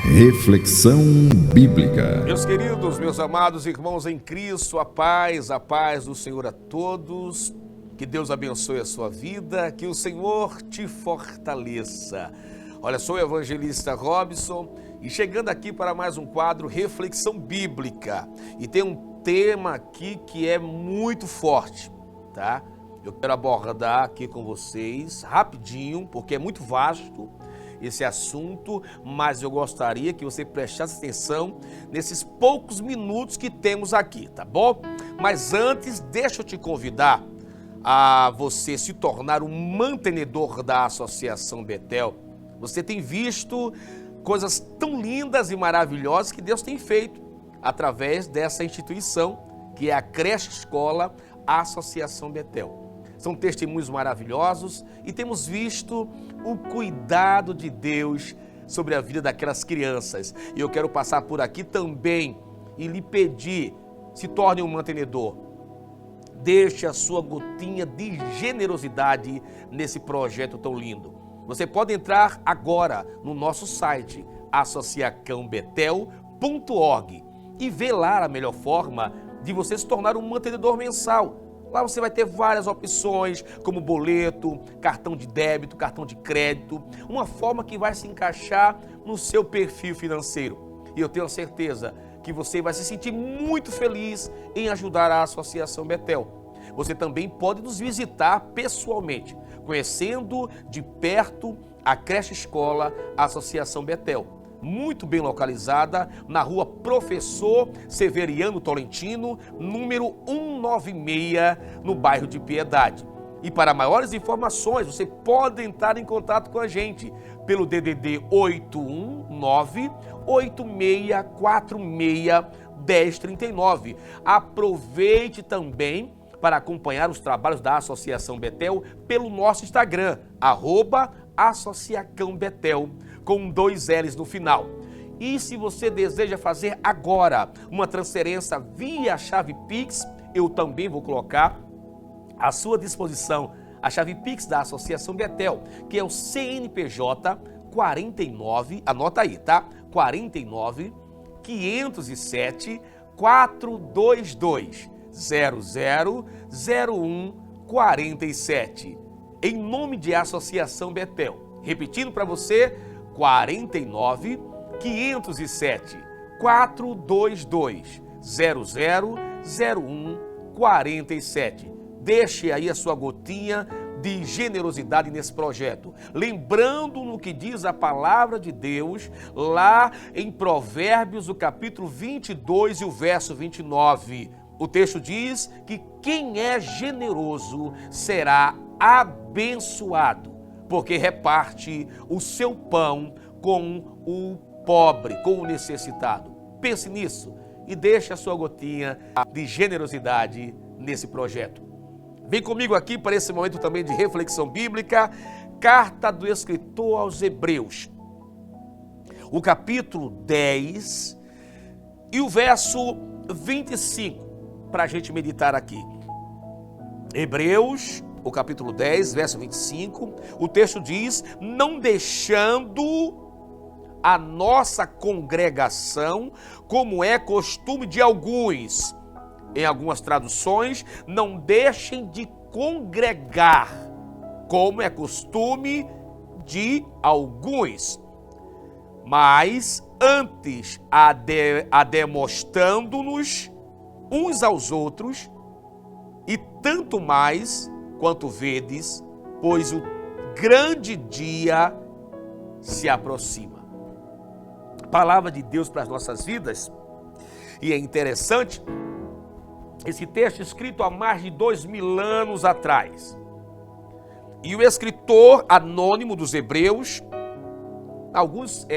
Reflexão Bíblica. Meus queridos, meus amados irmãos em Cristo, a paz do Senhor a todos. Que Deus abençoe a sua vida, que o Senhor te fortaleça. Olha, sou o evangelista Robson e chegando aqui para mais um quadro Reflexão Bíblica. E tem um tema aqui que é muito forte, tá? Eu quero abordar aqui com vocês rapidinho, porque é muito vasto esse assunto, mas eu gostaria que você prestasse atenção nesses poucos minutos que temos aqui, tá bom? Mas antes, deixa eu te convidar a você se tornar um mantenedor da Associação Betel. Você tem visto coisas tão lindas e maravilhosas que Deus tem feito através dessa instituição, que é a creche escola Associação Betel. São testemunhos maravilhosos e temos visto o cuidado de Deus sobre a vida daquelas crianças. E eu quero passar por aqui também e lhe pedir, se torne um mantenedor. Deixe a sua gotinha de generosidade nesse projeto tão lindo. Você pode entrar agora no nosso site, associacãobetel.org, e ver lá a melhor forma de você se tornar um mantenedor mensal. Lá você vai ter várias opções, como boleto, cartão de débito, cartão de crédito, uma forma que vai se encaixar no seu perfil financeiro. E eu tenho certeza que você vai se sentir muito feliz em ajudar a Associação Betel. Você também pode nos visitar pessoalmente, conhecendo de perto a creche escola Associação Betel, muito bem localizada na rua Professor Severiano Tolentino, número 196, no bairro de Piedade. E para maiores informações, você pode entrar em contato com a gente pelo DDD 819-8646-1039. Aproveite também para acompanhar os trabalhos da Associação Betel pelo nosso Instagram, @associacãobetel, com 2 L's no final. E se você deseja fazer agora uma transferência via chave Pix, eu também vou colocar à sua disposição a chave Pix da Associação Betel, que é o CNPJ 49, anota aí, tá? 49 507 422 000147, em nome de Associação Betel. Repetindo para você, 49 507 422 000147. Deixe aí a sua gotinha de generosidade nesse projeto. Lembrando no que diz a palavra de Deus, lá em Provérbios, o capítulo 22 e o verso 29. O texto diz que quem é generoso será abençoado, porque reparte o seu pão com o pobre, com o necessitado. Pense nisso e deixe a sua gotinha de generosidade nesse projeto. Vem comigo aqui para esse momento também de reflexão bíblica, carta do escritor aos Hebreus, o capítulo 10 e o verso 25, para a gente meditar aqui. Hebreus, o capítulo 10, verso 25, o texto diz: não deixando a nossa congregação, como é costume de alguns. Em algumas traduções, não deixem de congregar, como é costume de alguns, mas antes demonstrando-nos uns aos outros, e tanto mais quanto vedes, pois o grande dia se aproxima. Palavra de Deus para as nossas vidas. E é interessante esse texto escrito há mais de 2000 anos atrás. E o escritor anônimo dos Hebreus, alguns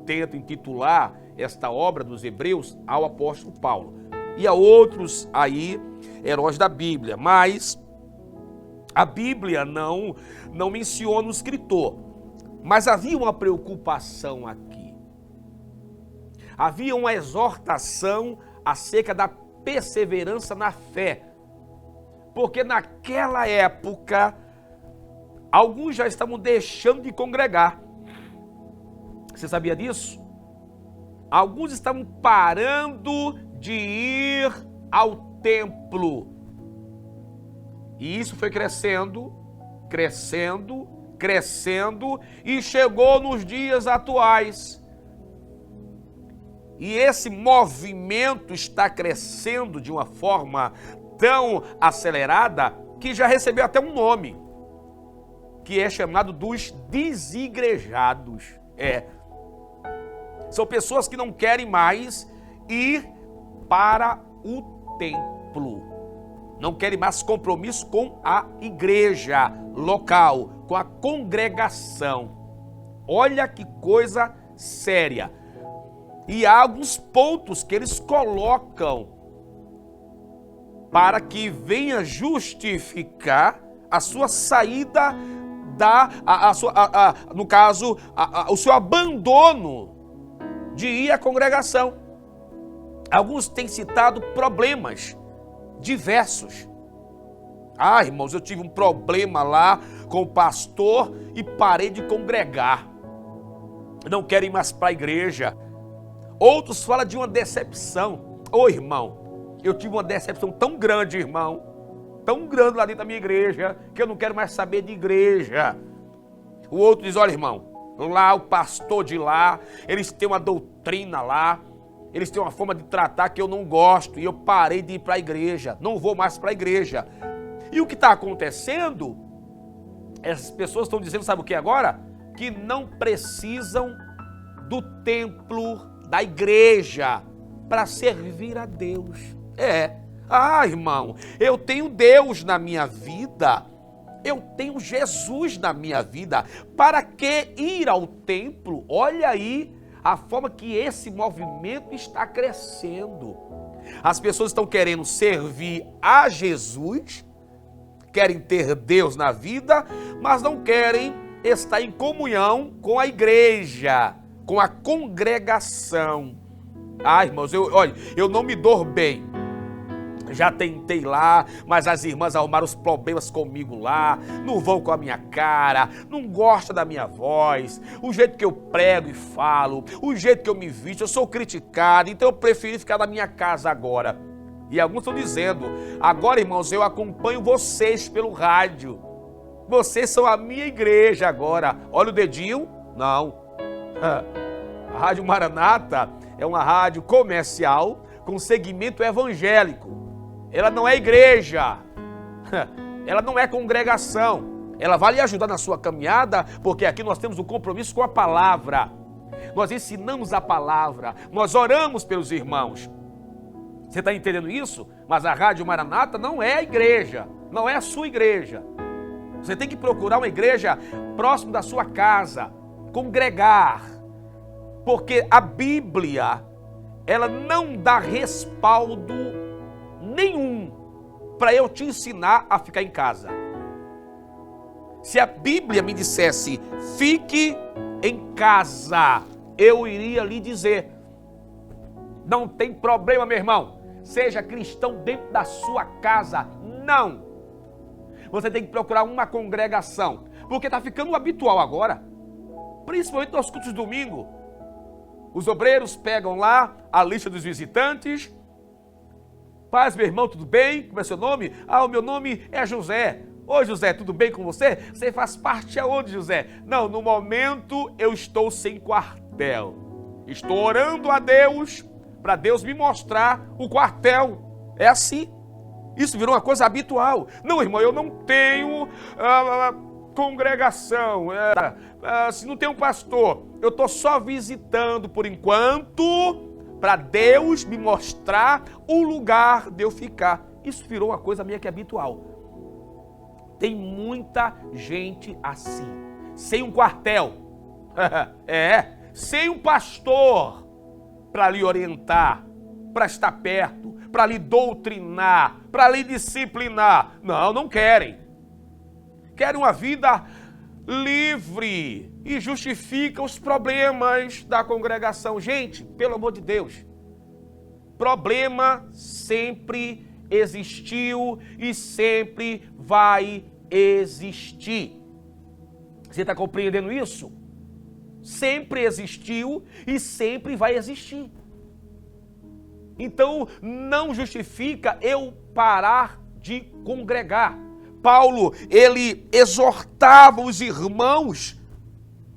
tentam intitular esta obra dos Hebreus ao apóstolo Paulo. E há outros aí, heróis da Bíblia, mas a Bíblia não menciona o escritor. Mas havia uma preocupação aqui. Havia uma exortação acerca da perseverança na fé. Porque naquela época, alguns já estavam deixando de congregar. Você sabia disso? Alguns estavam parando de ir ao templo. E isso foi crescendo, crescendo, crescendo e chegou nos dias atuais. E esse movimento está crescendo de uma forma tão acelerada que já recebeu até um nome, que é chamado dos desigrejados. São pessoas que não querem mais ir para o templo. Não querem mais compromisso com a igreja local, com a congregação. Olha que coisa séria. E há alguns pontos que eles colocam para que venha justificar a sua saída no caso, o seu abandono de ir à congregação. Alguns têm citado problemas diversos. Irmãos, eu tive um problema lá com o pastor e parei de congregar. Não quero ir mais para a igreja. Outros falam de uma decepção. Irmão, eu tive uma decepção tão grande, irmão, tão grande lá dentro da minha igreja, que eu não quero mais saber de igreja. O outro diz, olha, irmão, lá o pastor de lá, eles têm uma doutrina lá, eles têm uma forma de tratar que eu não gosto, e eu parei de ir para a igreja, não vou mais para a igreja. E o que está acontecendo, essas pessoas estão dizendo, sabe o que agora? Que não precisam do templo, da igreja, para servir a Deus. Irmão, eu tenho Deus na minha vida, eu tenho Jesus na minha vida, para que ir ao templo? Olha aí a forma que esse movimento está crescendo. As pessoas estão querendo servir a Jesus, querem ter Deus na vida, mas não querem estar em comunhão com a igreja, com a congregação. Irmãos, eu não me dou bem. Já tentei lá, mas as irmãs arrumaram os problemas comigo lá, não vão com a minha cara, não gostam da minha voz, o jeito que eu prego e falo, o jeito que eu me visto, eu sou criticado, então eu preferi ficar na minha casa agora. E alguns estão dizendo, agora, irmãos, eu acompanho vocês pelo rádio, vocês são a minha igreja agora. Olha o dedinho, não. A Rádio Maranata é uma rádio comercial com segmento evangélico. Ela não é igreja, ela não é congregação. Ela vai lhe ajudar na sua caminhada, porque aqui nós temos um compromisso com a palavra. Nós ensinamos a palavra, nós oramos pelos irmãos. Você está entendendo isso? Mas a Rádio Maranata não é a igreja, não é a sua igreja. Você tem que procurar uma igreja próximo da sua casa, congregar, porque a Bíblia, ela não dá respaldo nenhum para eu te ensinar a ficar em casa. Se a Bíblia me dissesse, fique em casa, eu iria lhe dizer, não tem problema, meu irmão, seja cristão dentro da sua casa. Não! Você tem que procurar uma congregação, porque está ficando habitual agora, principalmente nos cultos de domingo. Os obreiros pegam lá a lista dos visitantes. Paz, meu irmão, tudo bem? Como é seu nome? O meu nome é José. Oi, José, tudo bem com você? Você faz parte aonde, José? Não, no momento eu estou sem quartel. Estou orando a Deus, para Deus me mostrar o quartel. É assim. Isso virou uma coisa habitual. Não, irmão, eu não tenho congregação, se não tem um pastor, eu estou só visitando por enquanto, para Deus me mostrar o lugar de eu ficar. Isso virou uma coisa meio que habitual. Tem muita gente assim, sem um quartel, sem um pastor para lhe orientar, para estar perto, para lhe doutrinar, para lhe disciplinar. Não querem. Querem uma vida livre e justifica os problemas da congregação. Gente, pelo amor de Deus, problema sempre existiu e sempre vai existir. Você está compreendendo isso? sempre existiu e sempre vai existir. Então, não justifica eu parar de congregar. Paulo, ele exortava os irmãos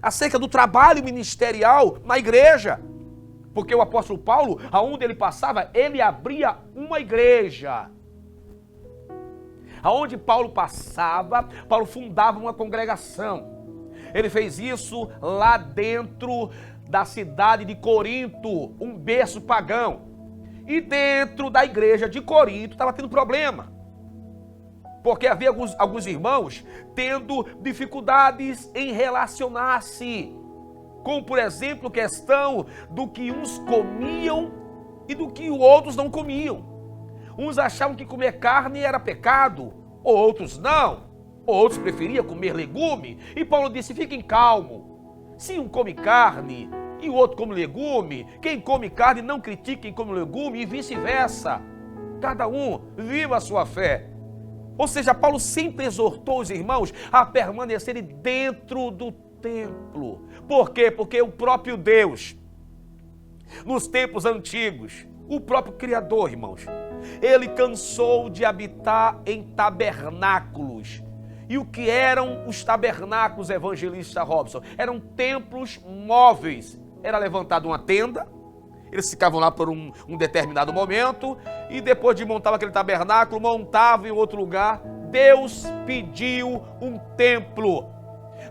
acerca do trabalho ministerial na igreja. Porque o apóstolo Paulo, aonde ele passava, ele abria uma igreja. Aonde Paulo passava, Paulo fundava uma congregação. Ele fez isso lá dentro da cidade de Corinto, um berço pagão. E dentro da igreja de Corinto estava tendo problema. Porque havia alguns irmãos tendo dificuldades em relacionar-se. Como, por exemplo, questão do que uns comiam e do que outros não comiam. Uns achavam que comer carne era pecado, outros não. Outros preferiam comer legume. E Paulo disse, fiquem calmos. Se um come carne e o outro come legume, quem come carne não critique quem come legume e vice-versa. Cada um viva a sua fé. Ou seja, Paulo sempre exortou os irmãos a permanecerem dentro do templo. Por quê? Porque o próprio Deus, nos tempos antigos, o próprio Criador, irmãos, ele cansou de habitar em tabernáculos. E o que eram os tabernáculos, evangelista Robson? Eram templos móveis. Era levantada uma tenda, eles ficavam lá por um determinado momento, e depois de montar aquele tabernáculo, montavam em outro lugar. Deus pediu um templo.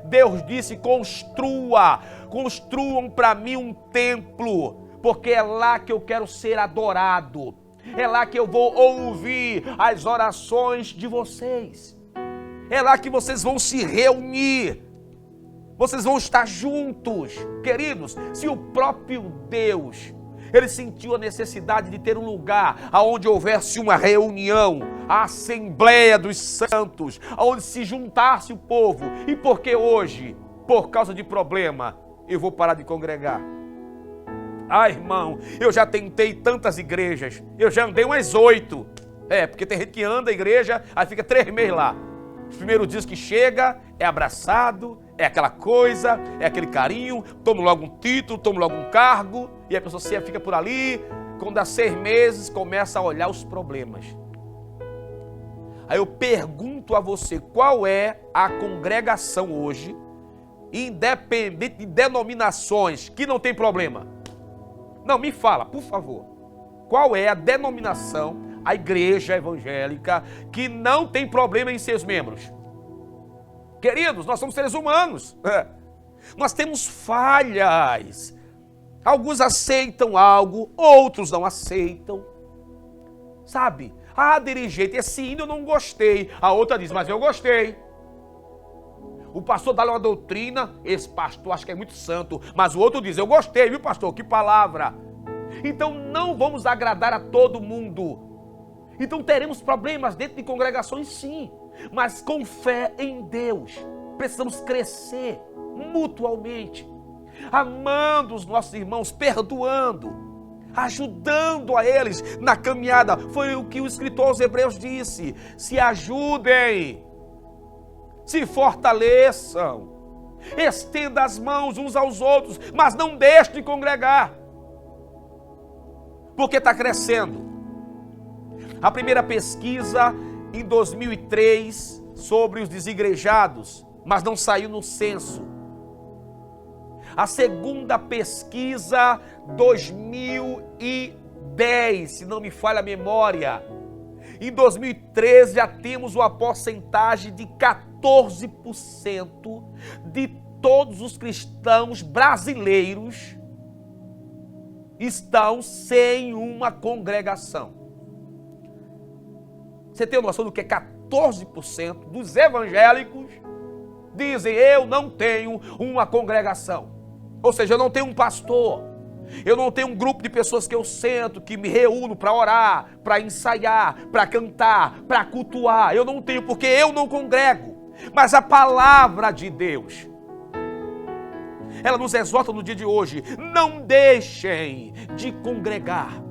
Deus disse, construam para mim um templo, porque é lá que eu quero ser adorado. É lá que eu vou ouvir as orações de vocês. É lá que vocês vão se reunir. Vocês vão estar juntos. Queridos, se o próprio Deus, ele sentiu a necessidade de ter um lugar onde houvesse uma reunião, a Assembleia dos Santos, onde se juntasse o povo. E por que hoje, por causa de problema, eu vou parar de congregar? Ah, irmão, eu já tentei tantas igrejas, eu já andei umas 8. Porque tem gente que anda a igreja, aí fica 3 meses lá. Os primeiros dias que chega, é abraçado, é aquela coisa, é aquele carinho, toma logo um título, toma logo um cargo, e a pessoa fica por ali, quando dá 6 meses, começa a olhar os problemas. Aí eu pergunto a você, qual é a congregação hoje, independente de denominações, que não tem problema? Não, me fala, por favor. Qual é a denominação, a igreja evangélica, que não tem problema em seus membros? Queridos, nós somos seres humanos. Nós temos falhas. Alguns aceitam algo, outros não aceitam. Sabe? Ah, dirigente, esse hino eu não gostei. A outra diz, mas eu gostei. O pastor dá uma doutrina, esse pastor acha que é muito santo, mas o outro diz, eu gostei, viu pastor? Que palavra. Então não vamos agradar a todo mundo. Então teremos problemas dentro de congregações, sim, mas com fé em Deus. Precisamos crescer mutualmente, amando os nossos irmãos, perdoando, ajudando a eles na caminhada. Foi o que o escritor aos Hebreus disse: se ajudem, se fortaleçam, estenda as mãos uns aos outros, mas não deixe de congregar, porque está crescendo. A primeira pesquisa em 2003 sobre os desigrejados, mas não saiu no censo. A segunda pesquisa, 2010, se não me falha a memória. Em 2013 já temos uma porcentagem de 14% de todos os cristãos brasileiros estão sem uma congregação. Você tem noção do que é 14% dos evangélicos dizem, eu não tenho uma congregação. Ou seja, eu não tenho um pastor, eu não tenho um grupo de pessoas que eu sento, que me reúno para orar, para ensaiar, para cantar, para cultuar. Eu não tenho, porque eu não congrego. Mas a palavra de Deus, ela nos exorta no dia de hoje, não deixem de congregar.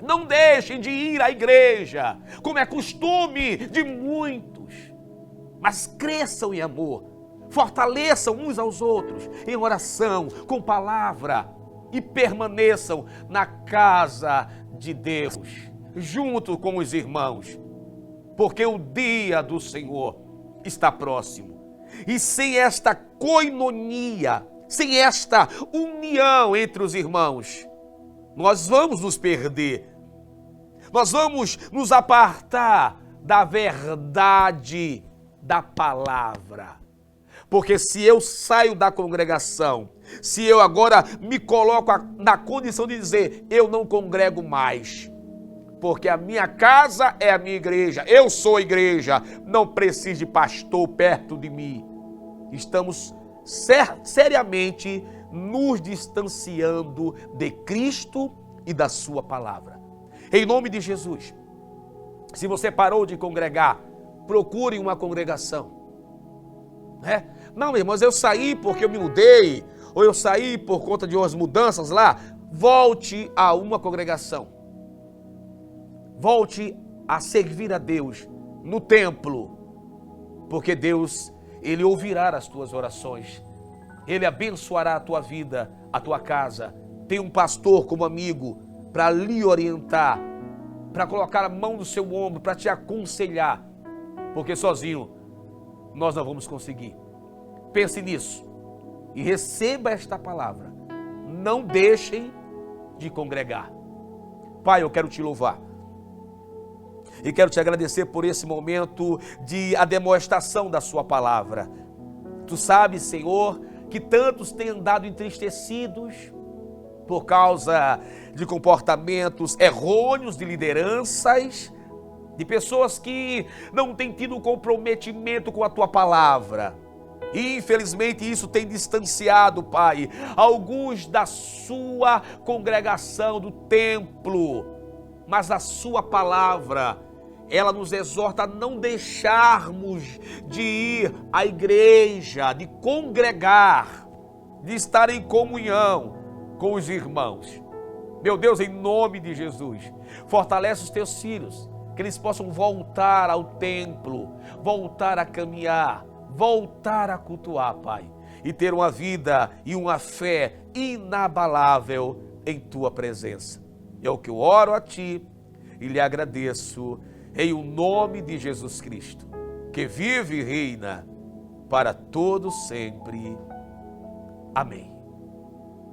Não deixem de ir à igreja, como é costume de muitos. Mas cresçam em amor, Fortaleçam uns aos outros em oração, com palavra, e permaneçam na casa de Deus, junto com os irmãos, porque o dia do Senhor está próximo. E sem esta coinonia, sem esta união entre os irmãos, nós vamos nos perder. Nós vamos nos apartar da verdade da palavra. Porque se eu saio da congregação, se eu agora me coloco na condição de dizer, eu não congrego mais, porque a minha casa é a minha igreja, eu sou a igreja, não preciso de pastor perto de mim. Estamos seriamente nos distanciando de Cristo e da sua palavra. Em nome de Jesus, se você parou de congregar, procure uma congregação. Não, irmãos, eu saí porque eu me mudei, ou eu saí por conta de umas mudanças lá. Volte a uma congregação. Volte a servir a Deus no templo, porque Deus, Ele ouvirá as tuas orações. Ele abençoará a tua vida, a tua casa. Tem um pastor como amigo para lhe orientar, para colocar a mão no seu ombro, para te aconselhar, porque sozinho nós não vamos conseguir. Pense nisso e receba esta palavra. Não deixem de congregar. Pai, eu quero te louvar e quero te agradecer por esse momento de a demonstração da sua palavra. Tu sabes, Senhor, que tantos têm andado entristecidos por causa de comportamentos errôneos de lideranças, de pessoas que não têm tido comprometimento com a tua palavra. E infelizmente isso tem distanciado, Pai, alguns da sua congregação, do templo. Mas a sua palavra, ela nos exorta a não deixarmos de ir à igreja, de congregar, de estar em comunhão com os irmãos. Meu Deus, em nome de Jesus, fortalece os teus filhos, que eles possam voltar ao templo, voltar a caminhar, voltar a cultuar, Pai, e ter uma vida e uma fé inabalável em tua presença. É o que eu oro a ti e lhe agradeço em o nome de Jesus Cristo, que vive e reina para todo sempre. Amém.